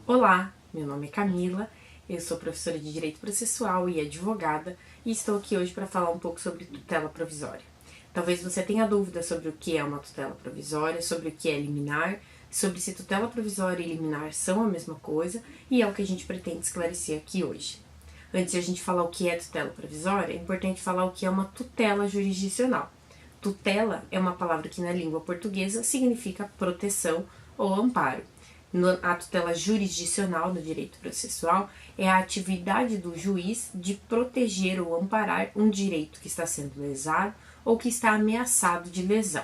Olá, meu nome é Camila, eu sou professora de Direito Processual e advogada e estou aqui hoje para falar um pouco sobre tutela provisória. Talvez você tenha dúvidas sobre o que é uma tutela provisória, sobre o que é liminar, sobre se tutela provisória e liminar são a mesma coisa e é o que a gente pretende esclarecer aqui hoje. Antes de a gente falar o que é tutela provisória, é importante falar o que é uma tutela jurisdicional. Tutela é uma palavra que na língua portuguesa significa proteção ou amparo. A tutela jurisdicional no direito processual é a atividade do juiz de proteger ou amparar um direito que está sendo lesado ou que está ameaçado de lesão.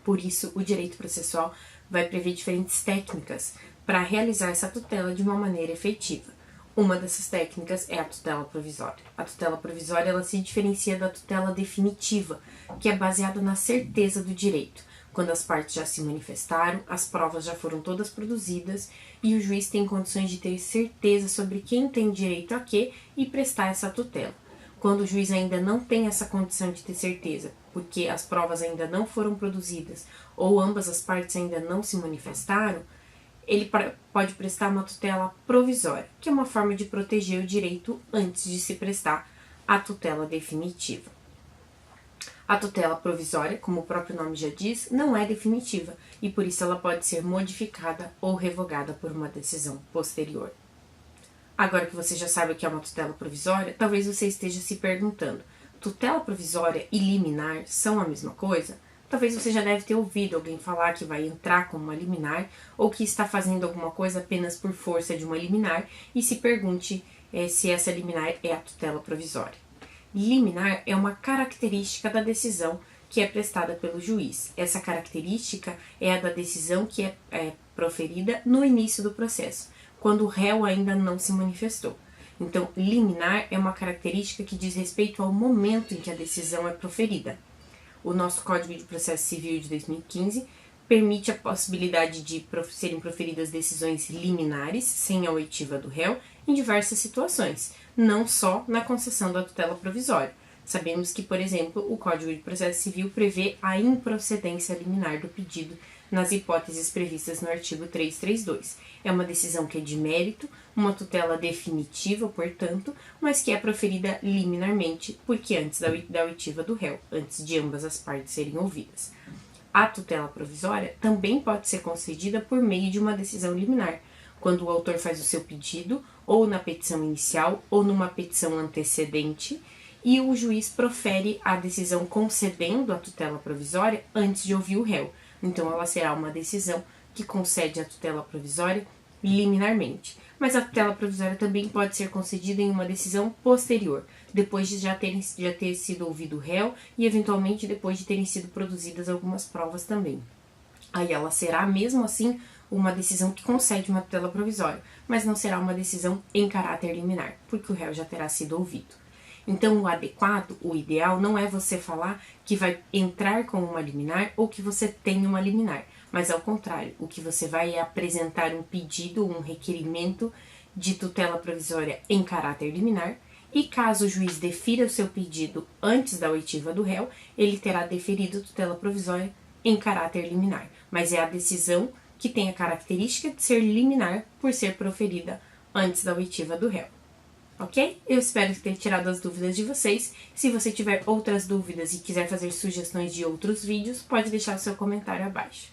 Por isso, o direito processual vai prever diferentes técnicas para realizar essa tutela de uma maneira efetiva. Uma dessas técnicas é a tutela provisória. A tutela provisória ela se diferencia da tutela definitiva, que é baseada na certeza do direito, quando as partes já se manifestaram, as provas já foram todas produzidas e o juiz tem condições de ter certeza sobre quem tem direito a quê e prestar essa tutela. Quando o juiz ainda não tem essa condição de ter certeza, porque as provas ainda não foram produzidas ou ambas as partes ainda não se manifestaram, ele pode prestar uma tutela provisória, que é uma forma de proteger o direito antes de se prestar a tutela definitiva. A tutela provisória, como o próprio nome já diz, não é definitiva e por isso ela pode ser modificada ou revogada por uma decisão posterior. Agora que você já sabe o que é uma tutela provisória, talvez você esteja se perguntando: tutela provisória e liminar são a mesma coisa? Talvez você já deve ter ouvido alguém falar que vai entrar com uma liminar ou que está fazendo alguma coisa apenas por força de uma liminar e se pergunte se essa liminar é a tutela provisória. Liminar é uma característica da decisão que é prestada pelo juiz. Essa característica é a da decisão que é proferida no início do processo, quando o réu ainda não se manifestou. Então, liminar é uma característica que diz respeito ao momento em que a decisão é proferida. O nosso Código de Processo Civil de 2015 permite a possibilidade de serem proferidas decisões liminares, sem a oitiva do réu, em diversas situações, não só na concessão da tutela provisória. Sabemos que, por exemplo, o Código de Processo Civil prevê a improcedência liminar do pedido nas hipóteses previstas no artigo 332. É uma decisão que é de mérito, uma tutela definitiva, portanto, mas que é proferida liminarmente, porque antes da oitiva do réu, antes de ambas as partes serem ouvidas. A tutela provisória também pode ser concedida por meio de uma decisão liminar, quando o autor faz o seu pedido, ou na petição inicial, ou numa petição antecedente, e o juiz profere a decisão concedendo a tutela provisória antes de ouvir o réu. Então, ela será uma decisão que concede a tutela provisória liminarmente. Mas a tutela provisória também pode ser concedida em uma decisão posterior, depois de já ter sido ouvido o réu e, eventualmente, depois de terem sido produzidas algumas provas também. Aí ela será, mesmo assim, uma decisão que concede uma tutela provisória, mas não será uma decisão em caráter liminar, porque o réu já terá sido ouvido. Então, o adequado, o ideal, não é você falar que vai entrar com uma liminar ou que você tem uma liminar, mas ao contrário, o que você vai é apresentar um pedido, um requerimento de tutela provisória em caráter liminar, e caso o juiz defira o seu pedido antes da oitiva do réu, ele terá deferido tutela provisória em caráter liminar, mas é a decisão que tem a característica de ser liminar por ser proferida antes da oitiva do réu. Ok? Eu espero ter tirado as dúvidas de vocês. Se você tiver outras dúvidas e quiser fazer sugestões de outros vídeos, pode deixar o seu comentário abaixo.